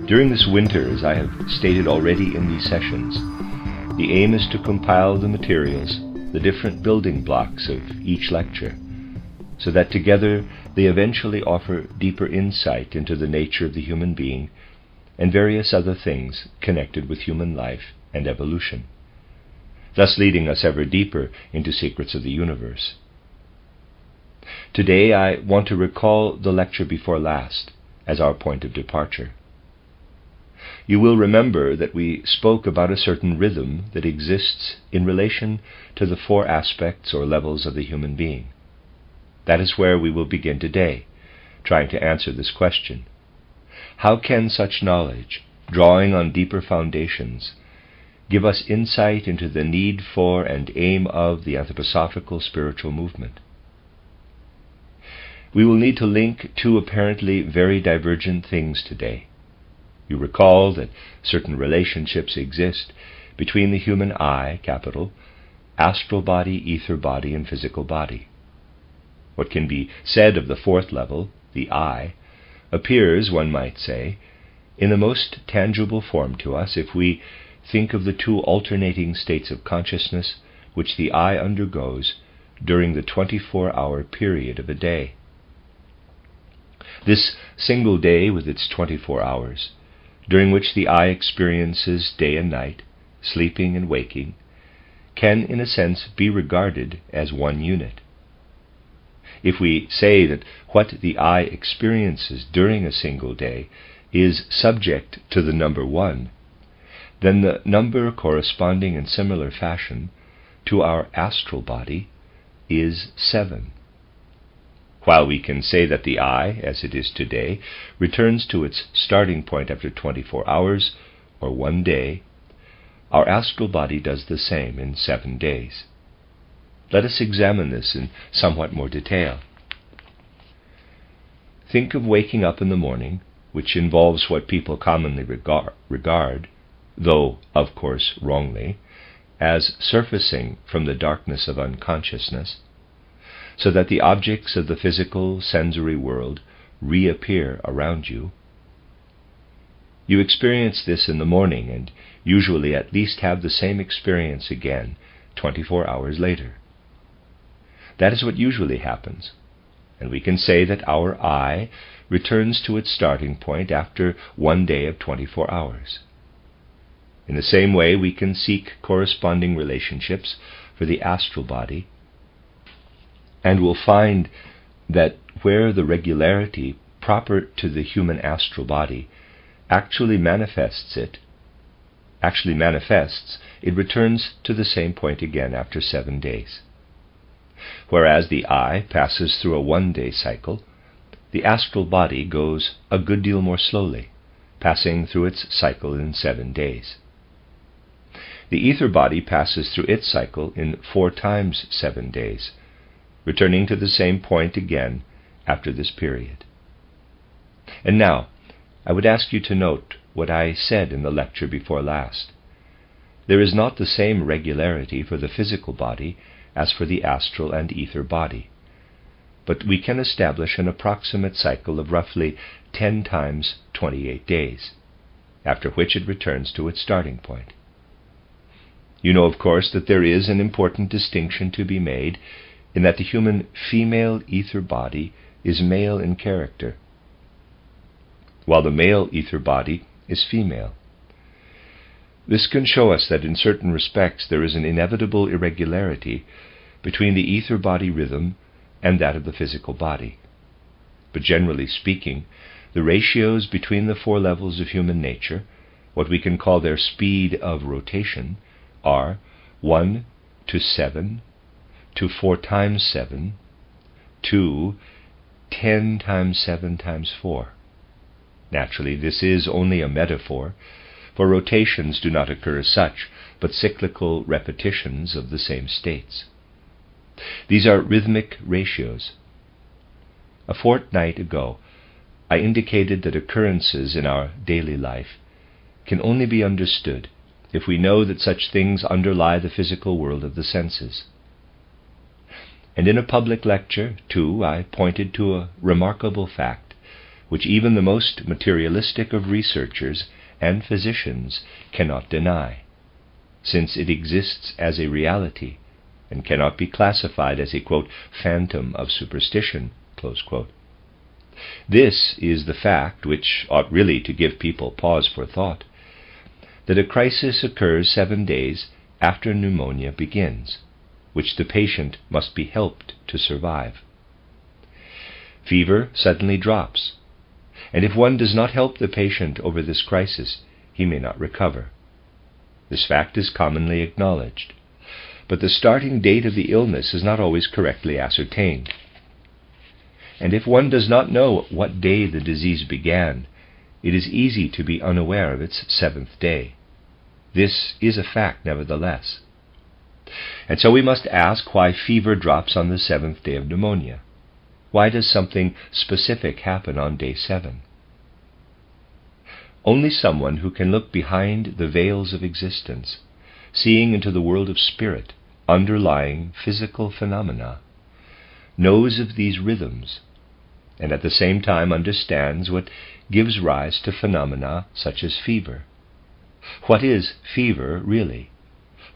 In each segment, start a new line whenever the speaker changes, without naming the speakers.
During this winter, as I have stated already in these sessions, the aim is to compile the materials, the different building blocks of each lecture, so that together they eventually offer deeper insight into the nature of the human being and various other things connected with human life and evolution, thus leading us ever deeper into secrets of the universe. Today I want to recall the lecture before last as our point of departure. You will remember that we spoke about a certain rhythm that exists in relation to the four aspects or levels of the human being. That is where we will begin today, trying to answer this question. How can such knowledge, drawing on deeper foundations, give us insight into the need for and aim of the anthroposophical spiritual movement? We will need to link two apparently very divergent things today. You recall that certain relationships exist between the human I, capital, astral body, ether body, and physical body. What can be said of the fourth level, the I, appears, one might say, in the most tangible form to us if we think of the two alternating states of consciousness which the I undergoes during the 24-hour period of a day. This single day with its 24 hours, during which the I experiences day and night, sleeping and waking, can in a sense be regarded as one unit. If we say that what the I experiences during a single day is subject to the number 1, then the number corresponding in similar fashion to our astral body is 7. While we can say that the I, as it is today, returns to its starting point after 24 hours, or 1 day, our astral body does the same in 7 days. Let us examine this in somewhat more detail. Think of waking up in the morning, which involves what people commonly regard, though of course wrongly, as surfacing from the darkness of unconsciousness, so that the objects of the physical sensory world reappear around you. You experience this in the morning and usually at least have the same experience again 24 hours later. That is what usually happens, and we can say that our I returns to its starting point after 1 day of 24 hours. In the same way, we can seek corresponding relationships for the astral body, and will find that where the regularity proper to the human astral body actually manifests, it returns to the same point again after 7 days. Whereas the I passes through a 1-day cycle, the astral body goes a good deal more slowly, passing through its cycle in 7 days. The ether body passes through its cycle in 4 times 7 days, returning to the same point again after this period. And now, I would ask you to note what I said in the lecture before last. There is not the same regularity for the physical body as for the astral and ether body, but we can establish an approximate cycle of roughly 10 times 28 days, after which it returns to its starting point. You know, of course, that there is an important distinction to be made in that the human female ether body is male in character, while the male ether body is female. This can show us that in certain respects there is an inevitable irregularity between the ether body rhythm and that of the physical body. But generally speaking, the ratios between the 4 levels of human nature, what we can call their speed of rotation, are 1 to 7, to 4 times 7, to 10 times 7 times 4. Naturally, this is only a metaphor, for rotations do not occur as such, but cyclical repetitions of the same states. These are rhythmic ratios. A fortnight ago, I indicated that occurrences in our daily life can only be understood if we know that such things underlie the physical world of the senses. And in a public lecture, too, I pointed to a remarkable fact which even the most materialistic of researchers and physicians cannot deny, since it exists as a reality and cannot be classified as a, quote, phantom of superstition, close quote. This is the fact which ought really to give people pause for thought, that a crisis occurs 7 days after pneumonia begins, which the patient must be helped to survive. Fever suddenly drops, and if one does not help the patient over this crisis, he may not recover. This fact is commonly acknowledged, but the starting date of the illness is not always correctly ascertained. And if one does not know what day the disease began, it is easy to be unaware of its 7th day. This is a fact, nevertheless. And so we must ask why fever drops on the 7th day of pneumonia. Why does something specific happen on day 7? Only someone who can look behind the veils of existence, seeing into the world of spirit, underlying physical phenomena, knows of these rhythms, and at the same time understands what gives rise to phenomena such as fever. What is fever really?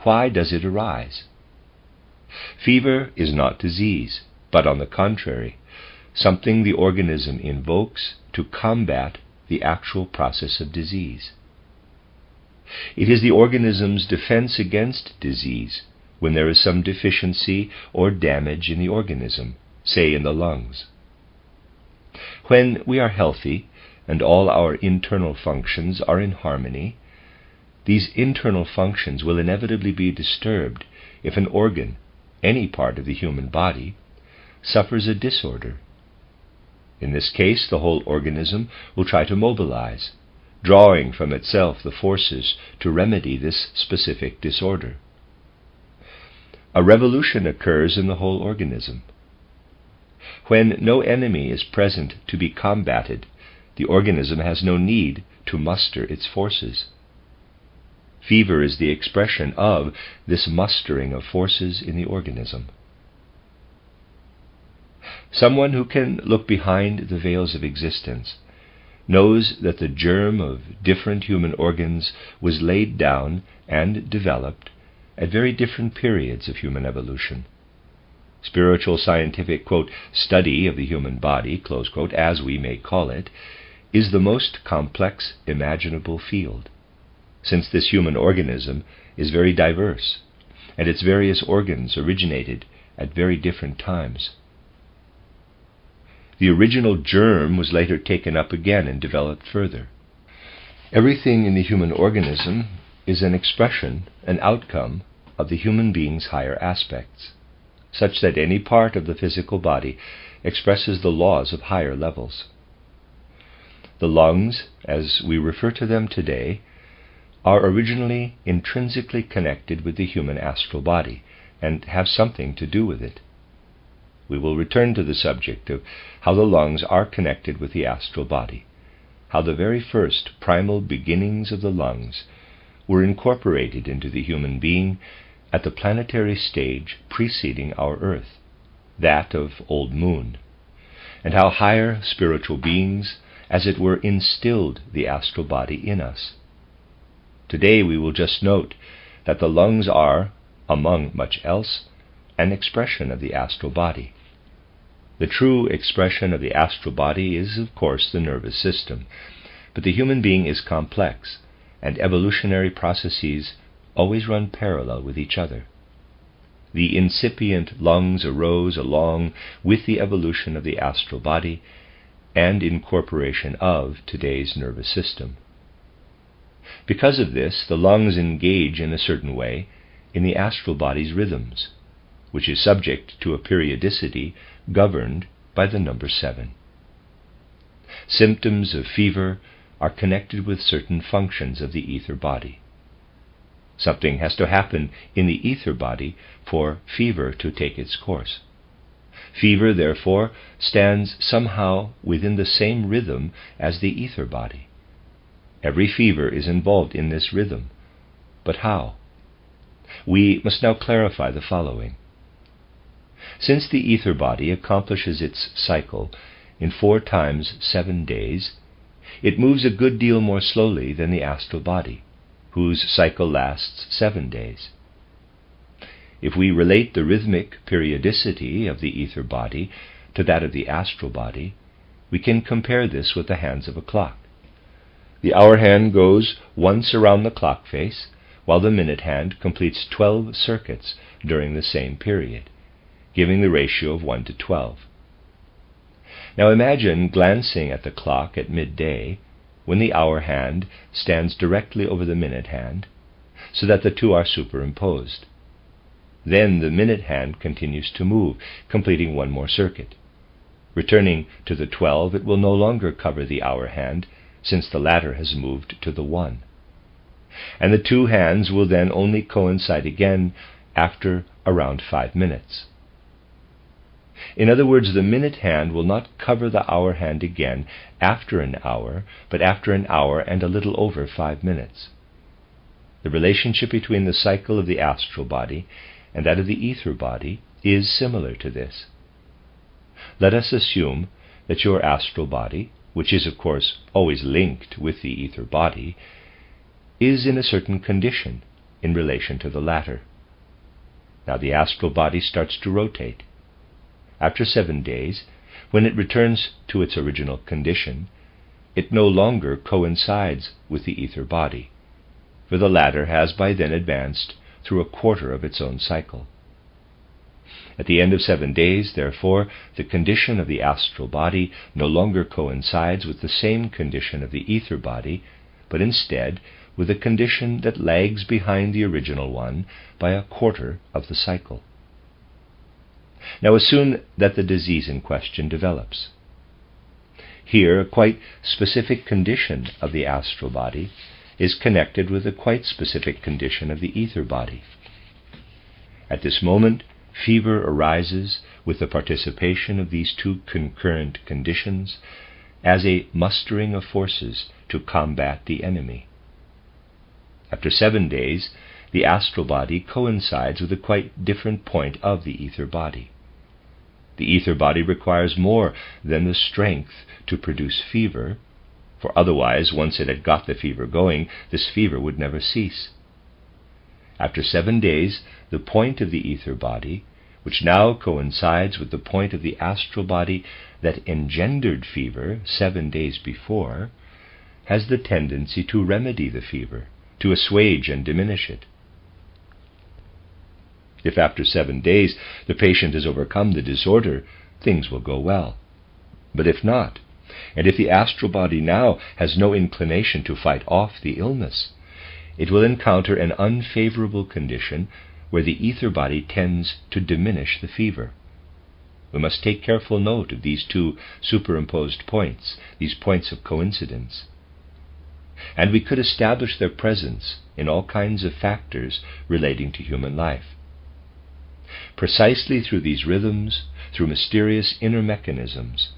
Why does it arise? Fever is not disease, but on the contrary, something the organism invokes to combat the actual process of disease. It is the organism's defense against disease when there is some deficiency or damage in the organism, say in the lungs. When we are healthy and all our internal functions are in harmony, these internal functions will inevitably be disturbed if an organ, any part of the human body, suffers a disorder. In this case, the whole organism will try to mobilize, drawing from itself the forces to remedy this specific disorder. A revolution occurs in the whole organism. When no enemy is present to be combated, the organism has no need to muster its forces. Fever is the expression of this mustering of forces in the organism. Someone who can look behind the veils of existence knows that the germ of different human organs was laid down and developed at very different periods of human evolution. Spiritual scientific, quote, study of the human body, close quote, as we may call it, is the most complex imaginable field, since this human organism is very diverse, and its various organs originated at very different times. The original germ was later taken up again and developed further. Everything in the human organism is an expression, an outcome of the human being's higher aspects, such that any part of the physical body expresses the laws of higher levels. The lungs, as we refer to them today, are originally intrinsically connected with the human astral body and have something to do with it. We will return to the subject of how the lungs are connected with the astral body, how the very first primal beginnings of the lungs were incorporated into the human being at the planetary stage preceding our Earth, that of Old Moon, and how higher spiritual beings, as it were, instilled the astral body in us. Today we will just note that the lungs are, among much else, an expression of the astral body. The true expression of the astral body is, of course, the nervous system, but the human being is complex, and evolutionary processes always run parallel with each other. The incipient lungs arose along with the evolution of the astral body and incorporation of today's nervous system. Because of this, the lungs engage in a certain way in the astral body's rhythms, which is subject to a periodicity governed by the number 7. Symptoms of fever are connected with certain functions of the ether body. Something has to happen in the ether body for fever to take its course. Fever, therefore, stands somehow within the same rhythm as the ether body. Every fever is involved in this rhythm. But how? We must now clarify the following. Since the ether body accomplishes its cycle in 4 times 7 days, it moves a good deal more slowly than the astral body, whose cycle lasts 7 days. If we relate the rhythmic periodicity of the ether body to that of the astral body, we can compare this with the hands of a clock. The hour hand goes once around the clock face, while the minute hand completes 12 circuits during the same period, giving the ratio of 1 to 12. Now imagine glancing at the clock at midday, when the hour hand stands directly over the minute hand, so that the two are superimposed. Then the minute hand continues to move, completing 1 more circuit. Returning to the 12, it will no longer cover the hour hand, since the latter has moved to the 1. And the two hands will then only coincide again after around 5 minutes. In other words, the minute hand will not cover the hour hand again after an hour, but after an hour and a little over 5 minutes. The relationship between the cycle of the astral body and that of the ether body is similar to this. Let us assume that your astral body, which is of course always linked with the ether body, is in a certain condition in relation to the latter. Now the astral body starts to rotate. After 7 days, when it returns to its original condition, it no longer coincides with the ether body, for the latter has by then advanced through a quarter of its own cycle. At the end of 7 days, therefore, the condition of the astral body no longer coincides with the same condition of the ether body, but instead with a condition that lags behind the original one by a quarter of the cycle. Now assume that the disease in question develops. Here, a quite specific condition of the astral body is connected with a quite specific condition of the ether body. At this moment, fever arises with the participation of these two concurrent conditions as a mustering of forces to combat the enemy. After 7 days, the astral body coincides with a quite different point of the ether body. The ether body requires more than the strength to produce fever, for otherwise, once it had got the fever going, this fever would never cease. After 7 days, the point of the ether body, which now coincides with the point of the astral body that engendered fever 7 days before, has the tendency to remedy the fever, to assuage and diminish it. If after 7 days the patient has overcome the disorder, things will go well. But if not, and if the astral body now has no inclination to fight off the illness, it will encounter an unfavorable condition where the ether body tends to diminish the fever. We must take careful note of these two superimposed points, these points of coincidence. And we could establish their presence in all kinds of factors relating to human life. Precisely through these rhythms, through mysterious inner mechanisms,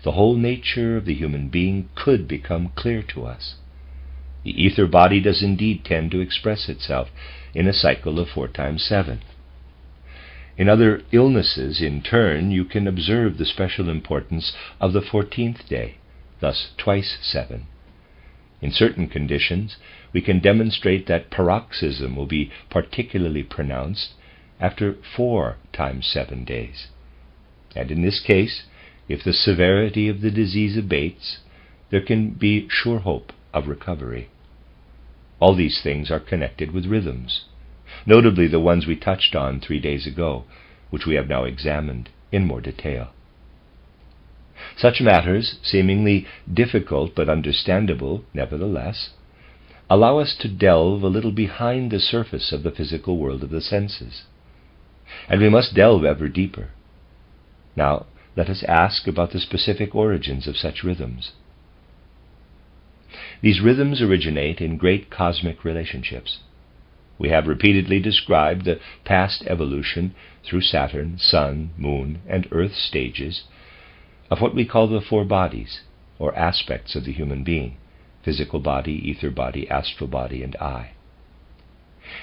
the whole nature of the human being could become clear to us. The ether body does indeed tend to express itself in a cycle of 4 times 7. In other illnesses, in turn, you can observe the special importance of the 14th day, thus twice 7. In certain conditions, we can demonstrate that paroxysm will be particularly pronounced after 4 times 7 days. And in this case, if the severity of the disease abates, there can be sure hope of recovery. All these things are connected with rhythms, notably the ones we touched on 3 days ago, which we have now examined in more detail. Such matters, seemingly difficult but understandable, nevertheless, allow us to delve a little behind the surface of the physical world of the senses. And we must delve ever deeper. Now, let us ask about the specific origins of such rhythms. These rhythms originate in great cosmic relationships. We have repeatedly described the past evolution through Saturn, Sun, Moon, and Earth stages of what we call the 4 bodies, or aspects of the human being: physical body, ether body, astral body, and I.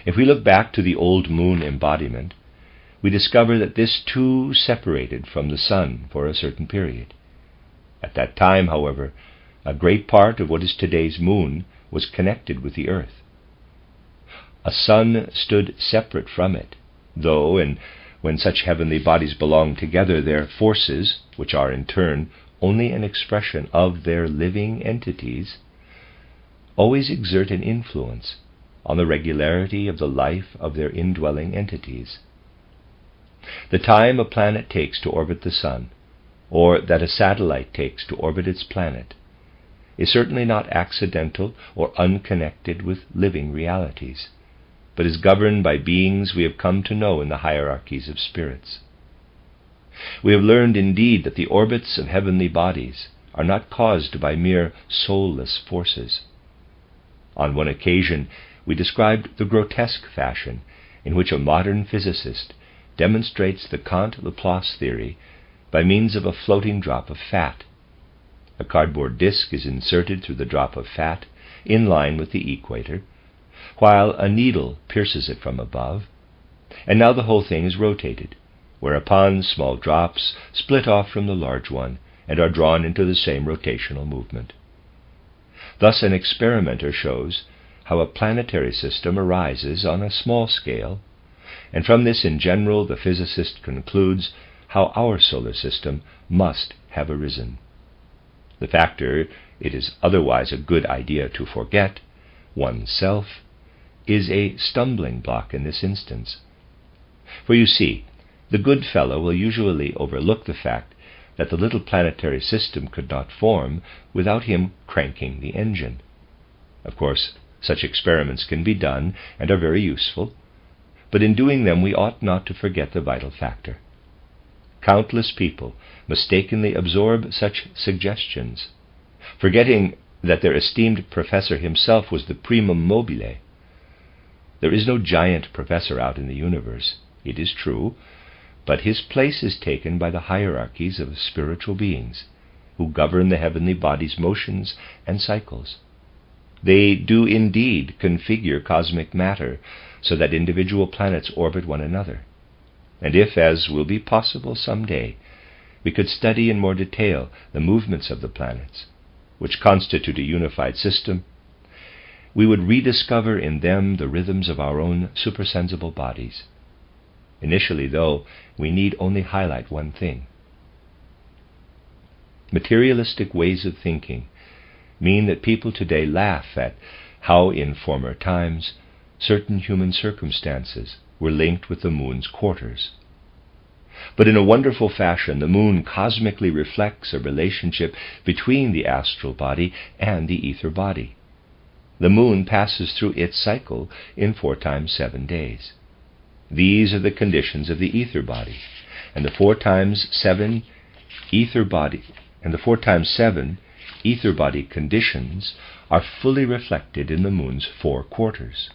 If we look back to the old moon embodiment, we discover that this too separated from the sun for a certain period. At that time, however, a great part of what is today's moon was connected with the earth. A sun stood separate from it, though, and when such heavenly bodies belong together, their forces, which are in turn only an expression of their living entities, always exert an influence on the regularity of the life of their indwelling entities. The time a planet takes to orbit the sun, or that a satellite takes to orbit its planet, is certainly not accidental or unconnected with living realities, but is governed by beings we have come to know in the hierarchies of spirits. We have learned indeed that the orbits of heavenly bodies are not caused by mere soulless forces. On one occasion we described the grotesque fashion in which a modern physicist demonstrates the Kant-Laplace theory by means of a floating drop of fat. A cardboard disc is inserted through the drop of fat in line with the equator, while a needle pierces it from above, and now the whole thing is rotated, whereupon small drops split off from the large one and are drawn into the same rotational movement. Thus an experimenter shows how a planetary system arises on a small scale, and from this in general the physicist concludes how our solar system must have arisen. The factor it is otherwise a good idea to forget, oneself, is a stumbling block in this instance. For you see, the good fellow will usually overlook the fact that the little planetary system could not form without him cranking the engine. Of course, such experiments can be done and are very useful, but in doing them we ought not to forget the vital factor. Countless people mistakenly absorb such suggestions, forgetting that their esteemed professor himself was the primum mobile. There is no giant professor out in the universe, it is true, but his place is taken by the hierarchies of spiritual beings, who govern the heavenly body's motions and cycles. They do indeed configure cosmic matter so that individual planets orbit one another. And if, as will be possible some day, we could study in more detail the movements of the planets, which constitute a unified system, we would rediscover in them the rhythms of our own supersensible bodies. Initially, though, we need only highlight one thing. Materialistic ways of thinking mean that people today laugh at how in former times certain human circumstances were linked with the moon's quarters. But in a wonderful fashion, the moon cosmically reflects a relationship between the astral body and the ether body. The moon passes through its cycle in 4 times 7 days. These are the conditions of the ether body, and the 4 times 7 ether body conditions are fully reflected in the moon's 4 quarters.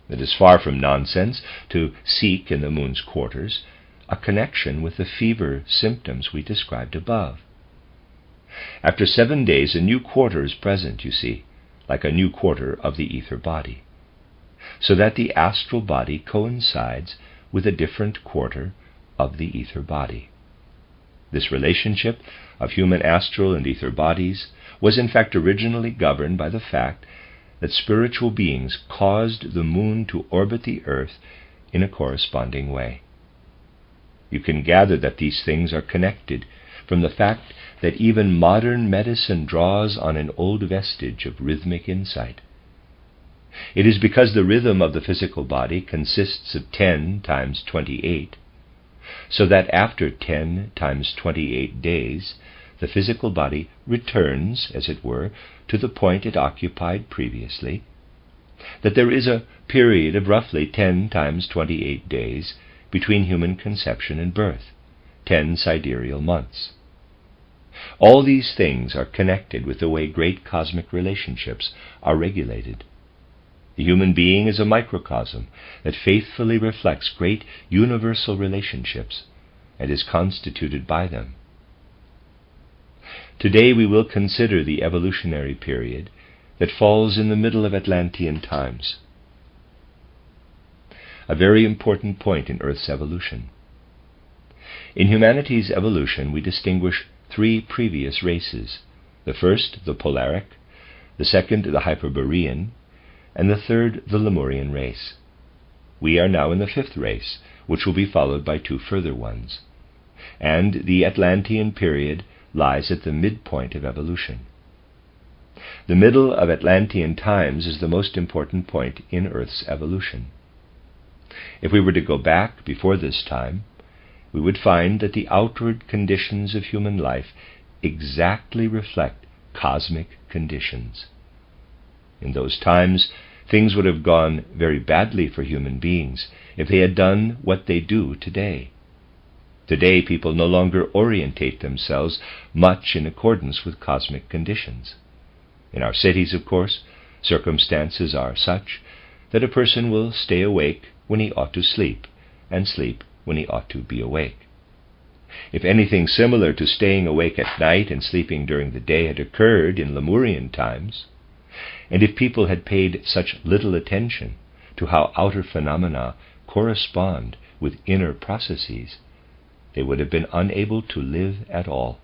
It is far from nonsense to seek in the moon's quarters a connection with the fever symptoms we described above. After 7 days, a new quarter is present, you see, like a new quarter of the ether body, so that the astral body coincides with a different quarter of the ether body. This relationship of human astral and ether bodies was in fact originally governed by the fact that spiritual beings caused the moon to orbit the earth in a corresponding way. You can gather that these things are connected from the fact that even modern medicine draws on an old vestige of rhythmic insight. It is because the rhythm of the physical body consists of 10 times 28, so that after 10 times 28 days, the physical body returns, as it were, to the point it occupied previously, that there is a period of roughly 10 times 28 days between human conception and birth, 10 sidereal months. All these things are connected with the way great cosmic relationships are regulated. The human being is a microcosm that faithfully reflects great universal relationships and is constituted by them. Today we will consider the evolutionary period that falls in the middle of Atlantean times, a very important point in Earth's evolution. In humanity's evolution we distinguish three previous races, the first the Polaric, the second the Hyperborean, and the third the Lemurian race. We are now in the fifth race, which will be followed by two further ones, and the Atlantean period lies at the midpoint of evolution. The middle of Atlantean times is the most important point in Earth's evolution. If we were to go back before this time, we would find that the outward conditions of human life exactly reflect cosmic conditions. In those times, things would have gone very badly for human beings if they had done what they do today. Today, people no longer orientate themselves much in accordance with cosmic conditions. In our cities, of course, circumstances are such that a person will stay awake when he ought to sleep, and sleep when he ought to be awake. If anything similar to staying awake at night and sleeping during the day had occurred in Lemurian times, and if people had paid such little attention to how outer phenomena correspond with inner processes, they would have been unable to live at all.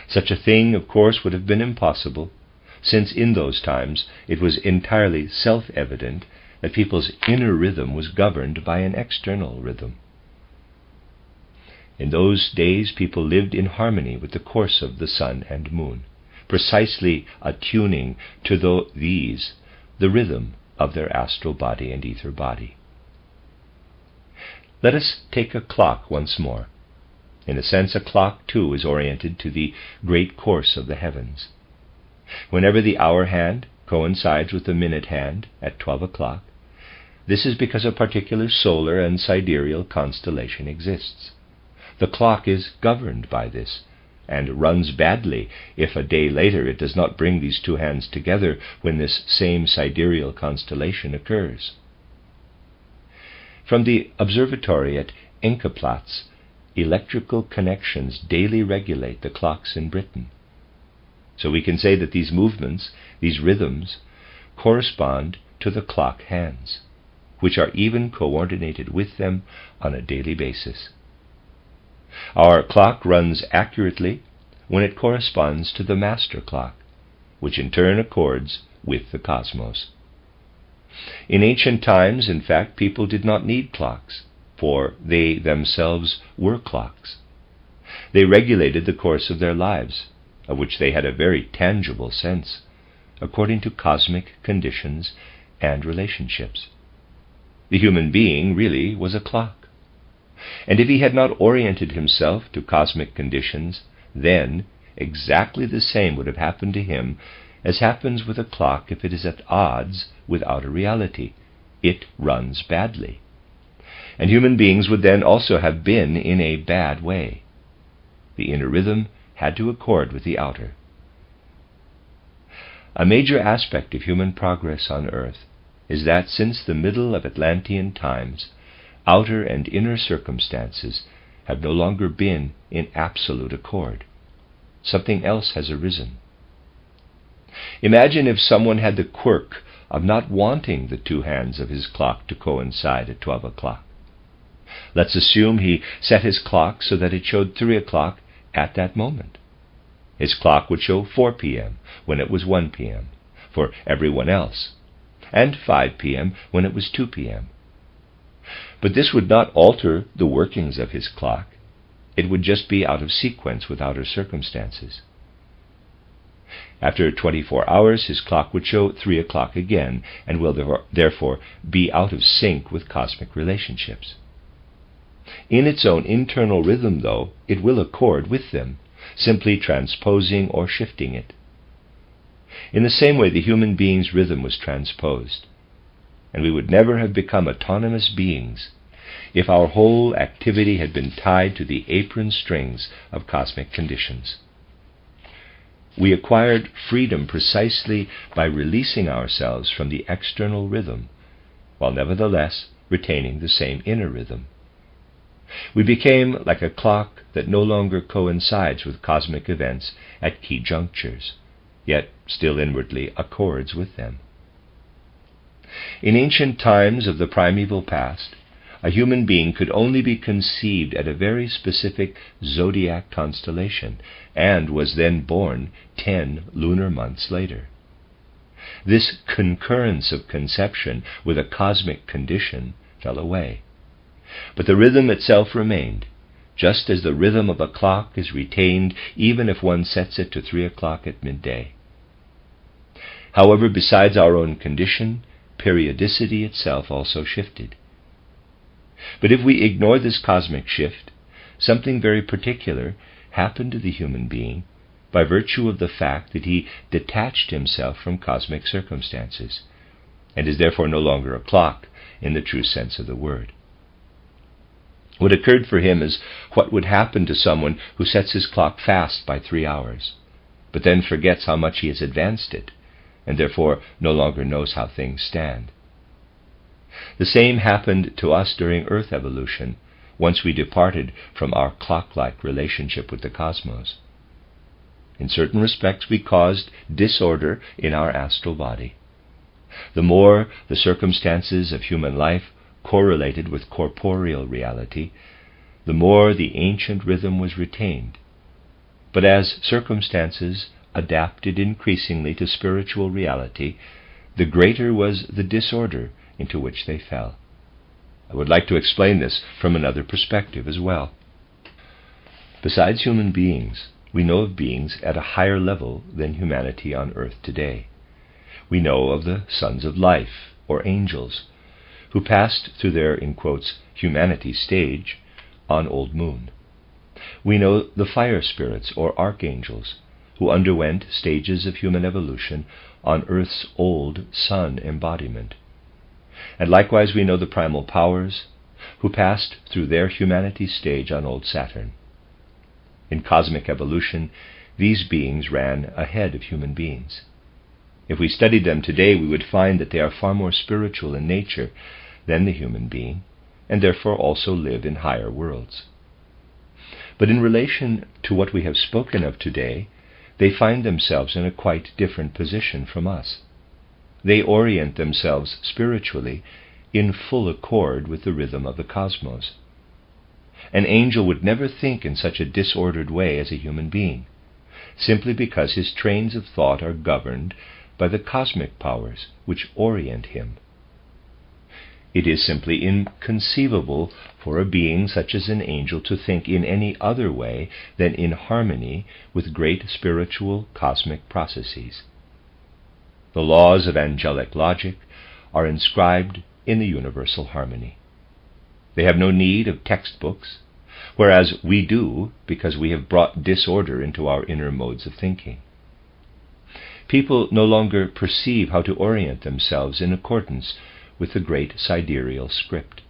Such a thing, of course, would have been impossible, since in those times it was entirely self-evident that people's inner rhythm was governed by an external rhythm. In those days people lived in harmony with the course of the sun and moon, precisely attuning to the rhythm of their astral body and ether body. Let us take a clock once more. In a sense, a clock, too, is oriented to the great course of the heavens. Whenever the hour hand coincides with the minute hand at 12 o'clock, this is because a particular solar and sidereal constellation exists. The clock is governed by this, and runs badly if a day later it does not bring these two hands together when this same sidereal constellation occurs. From the observatory at Enkeplatz, electrical connections daily regulate the clocks in Britain. So we can say that these movements, these rhythms, correspond to the clock hands, which are even coordinated with them on a daily basis. Our clock runs accurately when it corresponds to the master clock, which in turn accords with the cosmos. In ancient times, in fact, people did not need clocks, for they themselves were clocks. They regulated the course of their lives, of which they had a very tangible sense, according to cosmic conditions and relationships. The human being really was a clock. And if he had not oriented himself to cosmic conditions, then exactly the same would have happened to him as happens with a clock if it is at odds with outer reality. It runs badly. And human beings would then also have been in a bad way. The inner rhythm had to accord with the outer. A major aspect of human progress on earth is that since the middle of Atlantean times, outer and inner circumstances have no longer been in absolute accord. Something else has arisen. Imagine if someone had the quirk of not wanting the two hands of his clock to coincide at 12 o'clock. Let's assume he set his clock so that it showed 3 o'clock at that moment. His clock would show 4 p.m. when it was 1 p.m. for everyone else, and 5 p.m. when it was 2 p.m. But this would not alter the workings of his clock. It would just be out of sequence with outer circumstances. After 24 hours, his clock would show 3 o'clock again, and will therefore be out of sync with cosmic relationships. In its own internal rhythm, though, it will accord with them, simply transposing or shifting it. In the same way, the human being's rhythm was transposed, and we would never have become autonomous beings if our whole activity had been tied to the apron strings of cosmic conditions. We acquired freedom precisely by releasing ourselves from the external rhythm, while nevertheless retaining the same inner rhythm. We became like a clock that no longer coincides with cosmic events at key junctures, yet still inwardly accords with them. In ancient times of the primeval past, a human being could only be conceived at a very specific zodiac constellation, and was then born 10 lunar months later. This concurrence of conception with a cosmic condition fell away, but the rhythm itself remained, just as the rhythm of a clock is retained even if one sets it to 3 o'clock at midday. However, besides our own condition, periodicity itself also shifted. But if we ignore this cosmic shift, something very particular happened to the human being by virtue of the fact that he detached himself from cosmic circumstances, and is therefore no longer a clock in the true sense of the word. What occurred for him is what would happen to someone who sets his clock fast by 3 hours, but then forgets how much he has advanced it, and therefore no longer knows how things stand. The same happened to us during Earth evolution, once we departed from our clock-like relationship with the cosmos. In certain respects, we caused disorder in our astral body. The more the circumstances of human life correlated with corporeal reality, the more the ancient rhythm was retained. But as circumstances adapted increasingly to spiritual reality, the greater was the disorder into which they fell. I would like to explain this from another perspective as well. Besides human beings, we know of beings at a higher level than humanity on earth today. We know of the sons of life, or angels, who passed through their, in quotes, humanity stage on Old Moon. We know the fire spirits, or archangels, who underwent stages of human evolution on Earth's old sun embodiment. And likewise we know the primal powers, who passed through their humanity stage on old Saturn. In cosmic evolution, these beings ran ahead of human beings. If we studied them today, we would find that they are far more spiritual in nature than the human being, and therefore also live in higher worlds. But in relation to what we have spoken of today, they find themselves in a quite different position from us. They orient themselves spiritually in full accord with the rhythm of the cosmos. An angel would never think in such a disordered way as a human being, simply because his trains of thought are governed by the cosmic powers which orient him. It is simply inconceivable for a being such as an angel to think in any other way than in harmony with great spiritual cosmic processes. The laws of angelic logic are inscribed in the universal harmony. They have no need of textbooks, whereas we do, because we have brought disorder into our inner modes of thinking. People no longer perceive how to orient themselves in accordance with the great sidereal script.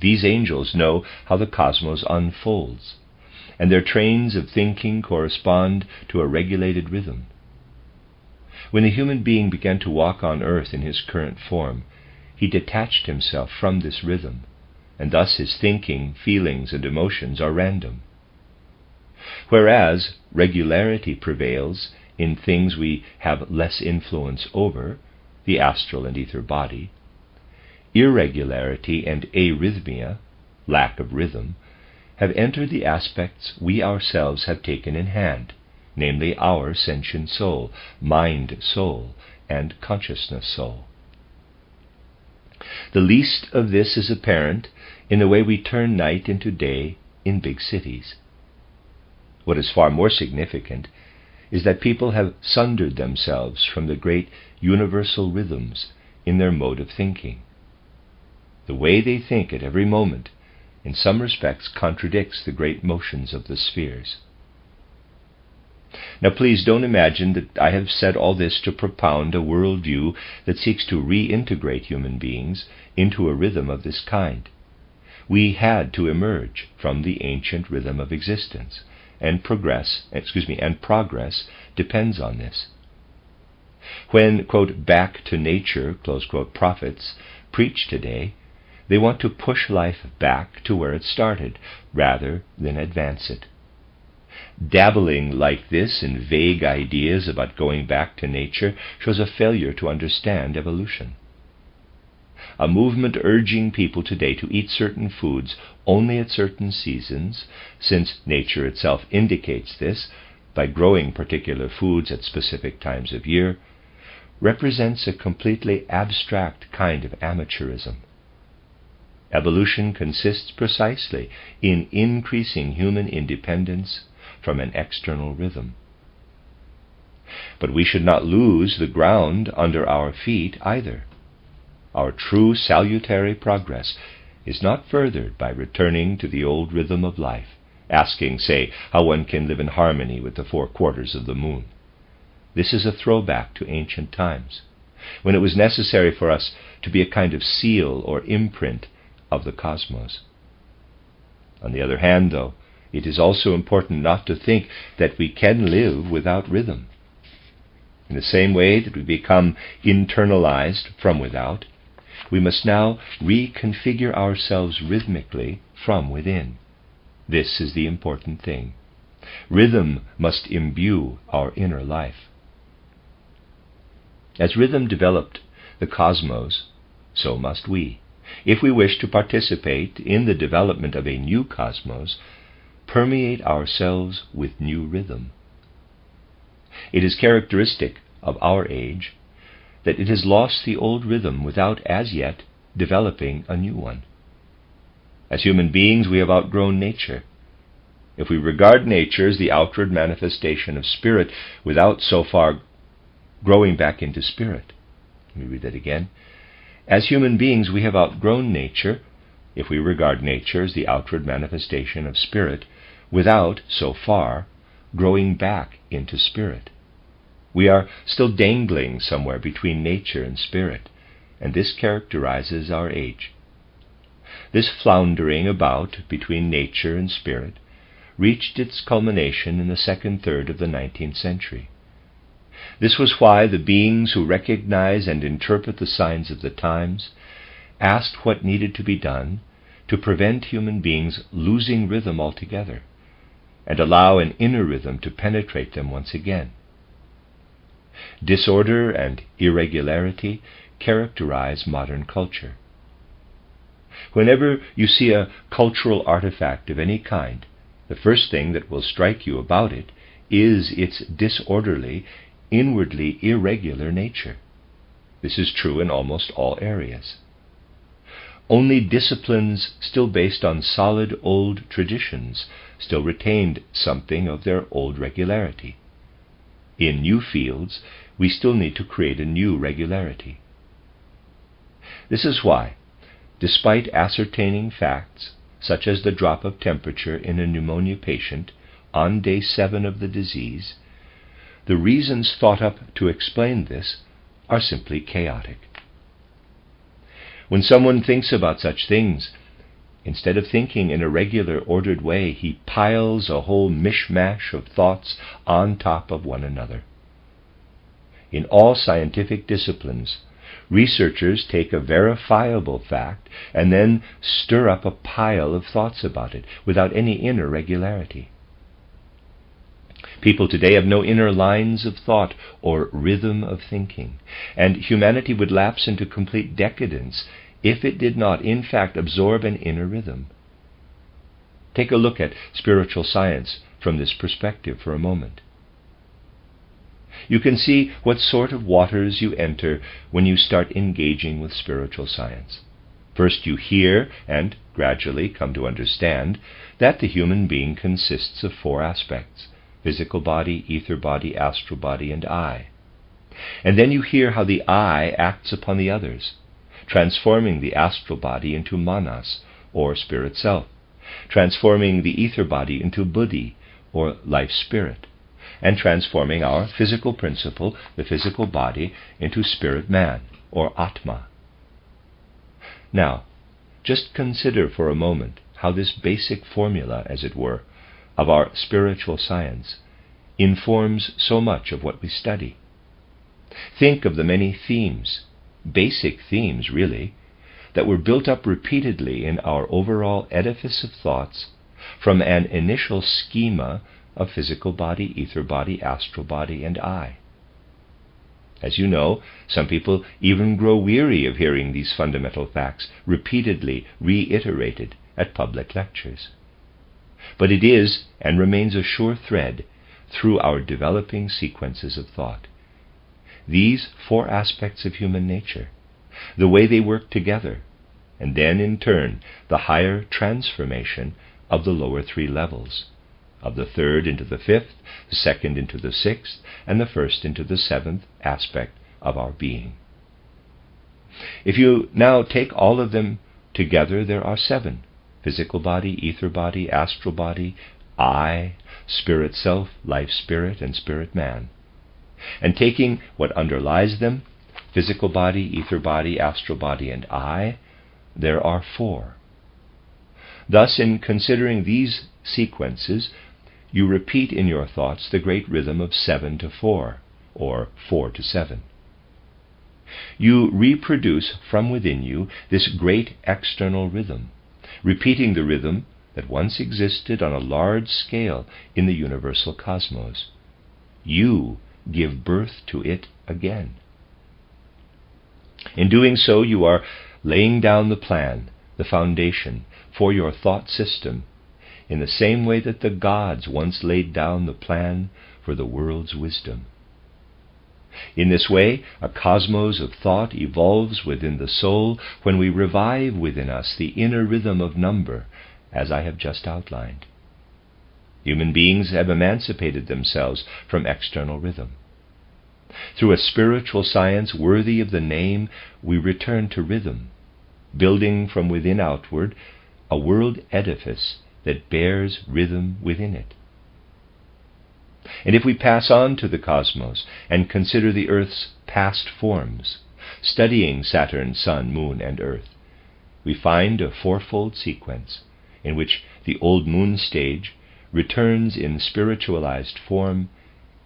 These angels know how the cosmos unfolds, and their trains of thinking correspond to a regulated rhythm. When the human being began to walk on earth in his current form, he detached himself from this rhythm, and thus his thinking, feelings, and emotions are random. Whereas regularity prevails in things we have less influence over, the astral and ether body, irregularity and arrhythmia, lack of rhythm, have entered the aspects we ourselves have taken in hand, namely our sentient soul, mind soul, and consciousness soul. The least of this is apparent in the way we turn night into day in big cities. What is far more significant is that people have sundered themselves from the great universal rhythms in their mode of thinking. The way they think at every moment, in some respects, contradicts the great motions of the spheres. Now please don't imagine that I have said all this to propound a worldview that seeks to reintegrate human beings into a rhythm of this kind. We had to emerge from the ancient rhythm of existence, and progress depends on this. When, quote, back to nature, close quote, prophets preach today, they want to push life back to where it started, rather than advance it. Dabbling like this in vague ideas about going back to nature shows a failure to understand evolution. a movement urging people today to eat certain foods only at certain seasons, since nature itself indicates this by growing particular foods at specific times of year, represents a completely abstract kind of amateurism. Evolution consists precisely in increasing human independence from an external rhythm. But we should not lose the ground under our feet either. Our true salutary progress is not furthered by returning to the old rhythm of life, asking, say, how one can live in harmony with the 4 quarters of the moon. This is a throwback to ancient times, when it was necessary for us to be a kind of seal or imprint of the cosmos. On the other hand, though, it is also important not to think that we can live without rhythm. In the same way that we become internalized from without, we must now reconfigure ourselves rhythmically from within. This is the important thing. Rhythm must imbue our inner life. As rhythm developed the cosmos, so must we, if we wish to participate in the development of a new cosmos, permeate ourselves with new rhythm. It is characteristic of our age that it has lost the old rhythm without as yet developing a new one. As human beings, we have outgrown nature. If we regard nature as the outward manifestation of spirit without so far growing back into spirit. Let me read that again. As human beings, we have outgrown nature, if we regard nature as the outward manifestation of spirit without so far growing back into spirit. We are still dangling somewhere between nature and spirit, and this characterizes our age. This floundering about between nature and spirit reached its culmination in the second third of the 19th century. This was why the beings who recognize and interpret the signs of the times asked what needed to be done to prevent human beings losing rhythm altogether and allow an inner rhythm to penetrate them once again. Disorder and irregularity characterize modern culture. Whenever you see a cultural artifact of any kind, the first thing that will strike you about it is its disorderly, inwardly irregular nature. This is true in almost all areas. Only disciplines still based on solid old traditions still retained something of their old regularity. In new fields, we still need to create a new regularity. This is why, despite ascertaining facts, such as the drop of temperature in a pneumonia patient on day 7 of the disease, the reasons thought up to explain this are simply chaotic. When someone thinks about such things, instead of thinking in a regular, ordered way, he piles a whole mishmash of thoughts on top of one another. In all scientific disciplines, researchers take a verifiable fact and then stir up a pile of thoughts about it without any inner regularity. People today have no inner lines of thought or rhythm of thinking, and humanity would lapse into complete decadence if it did not, in fact, absorb an inner rhythm. Take a look at spiritual science from this perspective for a moment. You can see what sort of waters you enter when you start engaging with spiritual science. First you hear, and gradually come to understand, that the human being consists of 4 aspects: physical body, ether body, astral body, and I. And then you hear how the I acts upon the others, transforming the astral body into manas, or spirit self, transforming the ether body into buddhi, or life spirit, and transforming our physical principle, the physical body, into spirit man, or atma. Now, just consider for a moment how this basic formula, as it were, of our spiritual science informs so much of what we study. Think of the many themes, basic themes really, that were built up repeatedly in our overall edifice of thoughts from an initial schema of physical body, ether body, astral body, and I. As you know, some people even grow weary of hearing these fundamental facts repeatedly reiterated at public lectures. But it is and remains a sure thread through our developing sequences of thought. These four aspects of human nature, the way they work together, and then in turn the higher transformation of the lower three levels, of the third into the fifth, the second into the sixth, and the first into the seventh aspect of our being. If you now take all of them together, there are 7: physical body, ether body, astral body, I, spirit self, life spirit, and spirit man. And taking what underlies them, physical body, ether body, astral body, and I, there are 4. Thus, in considering these sequences, you repeat in your thoughts the great rhythm of 7-4, or 4-7. You reproduce from within you this great external rhythm, repeating the rhythm that once existed on a large scale in the universal cosmos. You give birth to it again. In doing so, you are laying down the plan, the foundation, for your thought system, in the same way that the gods once laid down the plan for the world's wisdom. In this way, a cosmos of thought evolves within the soul when we revive within us the inner rhythm of number, as I have just outlined. Human beings have emancipated themselves from external rhythm. Through a spiritual science worthy of the name, we return to rhythm, building from within outward a world edifice that bears rhythm within it. And if we pass on to the cosmos and consider the Earth's past forms, studying Saturn, Sun, Moon, and Earth, we find a fourfold sequence in which the old moon stage returns in spiritualized form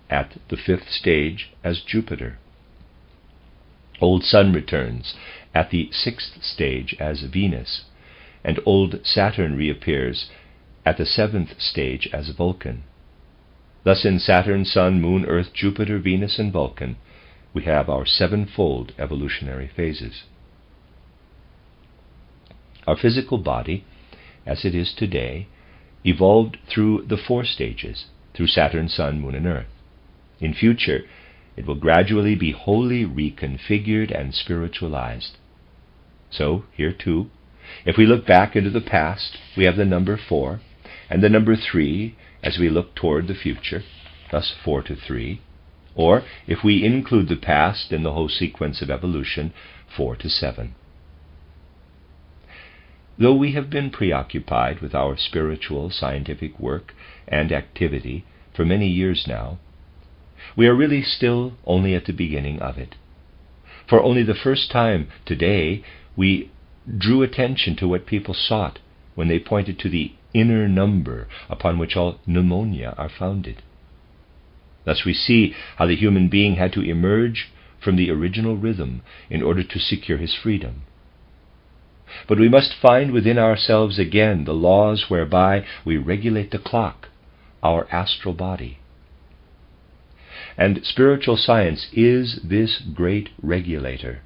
at the 5th stage as Jupiter. Old Sun returns at the 6th stage as Venus, and old Saturn reappears at the 7th stage as Vulcan. Thus in Saturn, Sun, Moon, Earth, Jupiter, Venus, and Vulcan, we have our 7-fold evolutionary phases. Our physical body, as it is today, evolved through the 4 stages, through Saturn, Sun, Moon, and Earth. In future, it will gradually be wholly reconfigured and spiritualized. So, here too, if we look back into the past, we have the number 4, and the number 3 as we look toward the future, thus 4-3, or, if we include the past in the whole sequence of evolution, 4-7. Though we have been preoccupied with our spiritual scientific work and activity for many years now, we are really still only at the beginning of it. For only the first time today we drew attention to what people sought when they pointed to the inner number upon which all pneumonia are founded. Thus we see how the human being had to emerge from the original rhythm in order to secure his freedom. But we must find within ourselves again the laws whereby we regulate the clock, our astral body. And spiritual science is this great regulator,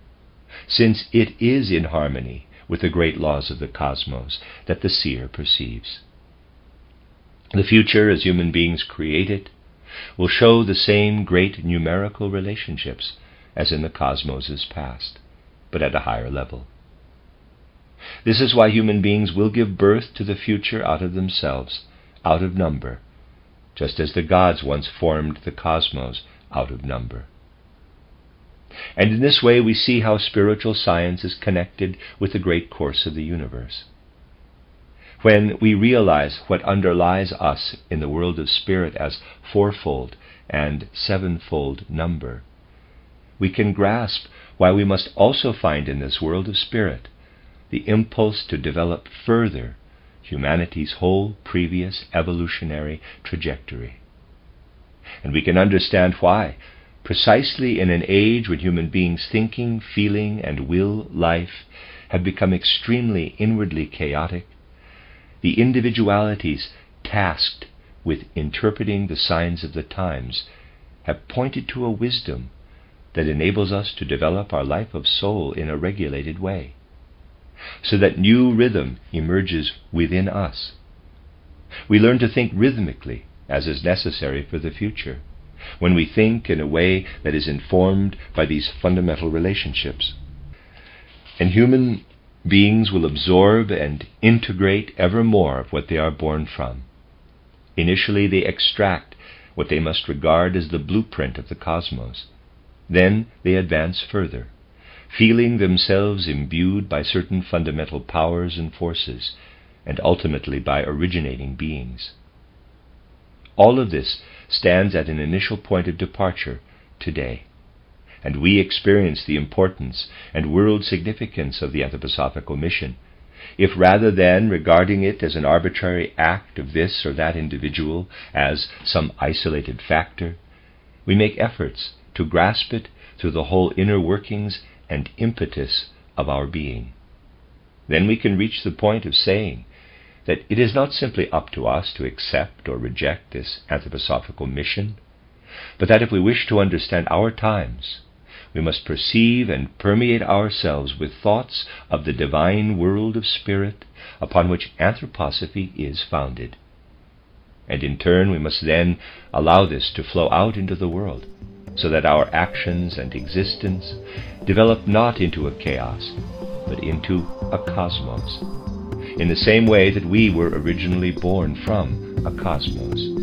since it is in harmony with the great laws of the cosmos that the seer perceives. The future, as human beings create it, will show the same great numerical relationships as in the cosmos' past, but at a higher level. This is why human beings will give birth to the future out of themselves, out of number, just as the gods once formed the cosmos out of number. And in this way we see how spiritual science is connected with the great course of the universe. When we realize what underlies us in the world of spirit as 4-fold and 7-fold number, we can grasp why we must also find in this world of spirit the impulse to develop further humanity's whole previous evolutionary trajectory. And we can understand why, precisely in an age when human beings' thinking, feeling, and will life have become extremely inwardly chaotic, the individualities tasked with interpreting the signs of the times have pointed to a wisdom that enables us to develop our life of soul in a regulated way, so that new rhythm emerges within us. We learn to think rhythmically, as is necessary for the future, when we think in a way that is informed by these fundamental relationships. And human beings will absorb and integrate ever more of what they are born from. Initially, they extract what they must regard as the blueprint of the cosmos. Then they advance further, feeling themselves imbued by certain fundamental powers and forces, and ultimately by originating beings. All of this stands at an initial point of departure today, and we experience the importance and world significance of the anthroposophical mission, if rather than regarding it as an arbitrary act of this or that individual, as some isolated factor, we make efforts to grasp it through the whole inner workings and impetus of our being. Then we can reach the point of saying that it is not simply up to us to accept or reject this anthroposophical mission, but that if we wish to understand our times, we must perceive and permeate ourselves with thoughts of the divine world of spirit upon which anthroposophy is founded. And in turn we must then allow this to flow out into the world, so that our actions and existence develop not into a chaos, but into a cosmos, in the same way that we were originally born from a cosmos.